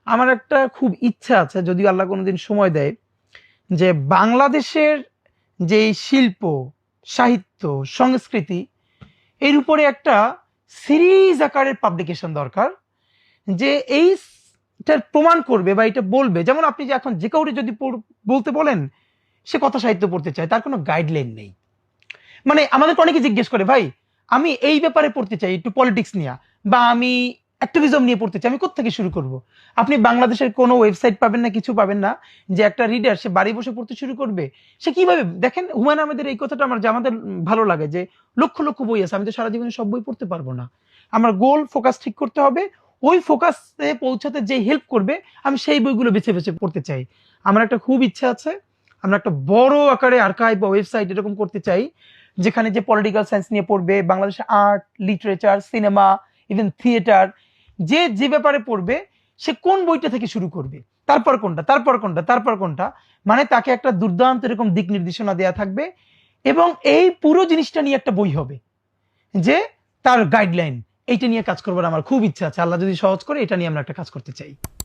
আমার একটা খুব ইচ্ছা আছে, যদি আল্লাহ কোনোদিন সময় দেয়, যে বাংলাদেশের যে শিল্প, সাহিত্য, সংস্কৃতি, এর উপরে একটা সিরিজ আকারের পাবলিকেশন দরকার, যে এইটার প্রমাণ করবে বা এটা বলবে। যেমন আপনি যে এখন যে কাউরে যদি বলতে বলেন সে কথা সাহিত্য পড়তে চায়, তার কোনো গাইডলাইন নেই। মানে আমাদের অনেকে জিজ্ঞেস করে, ভাই আমি এই ব্যাপারে পড়তে চাই, একটু পলিটিক্স নিয়ে, বা আমি অ্যাক্টিভিজম নিয়ে পড়তে চাই, আমি কোত্থেকে শুরু করব? আপনি বাংলাদেশের কোনো ওয়েবসাইট পাবেন না, কিছু পাবেন না, যে একটা রিডার সে বাড়ি বসে পড়তে শুরু করবে। সে কিভাবে? দেখেন হুমায়ুন আহমেদের এই কথাটা আমার, যে আমাদের ভালো লাগে যে লক্ষ লক্ষ বই আছে, আমি তো সারা জীবনে সব বই পড়তে পারবো না। আমার গোল ফোকাস ঠিক করতে হবে, ওই ফোকাসে পৌঁছাতে যে হেল্প করবে আমি সেই বইগুলো বেছে বেছে পড়তে চাই। আমার একটা খুব ইচ্ছা আছে, আমরা একটা বড় আকারে আর্কাইভ বা ওয়েবসাইট এরকম করতে চাই, যেখানে যে পলিটিক্যাল সায়েন্স নিয়ে পড়বে, বাংলাদেশের art, literature, cinema, even theatre, যে যে ব্যাপারে পড়বে সে কোন বইটা থেকে শুরু করবে, তারপর কোনটা, তারপর কোনটা, তারপর কোনটা, মানে তাকে একটা দুর্দান্ত এরকম দিক নির্দেশনা দেয়া থাকবে। এবং এই পুরো জিনিসটা নিয়ে একটা বই হবে, যে তার গাইডলাইন, এইটা নিয়ে কাজ করবার আমার খুব ইচ্ছা আছে। আল্লাহ যদি সহজ করে, এটা নিয়ে আমরা একটা কাজ করতে চাই।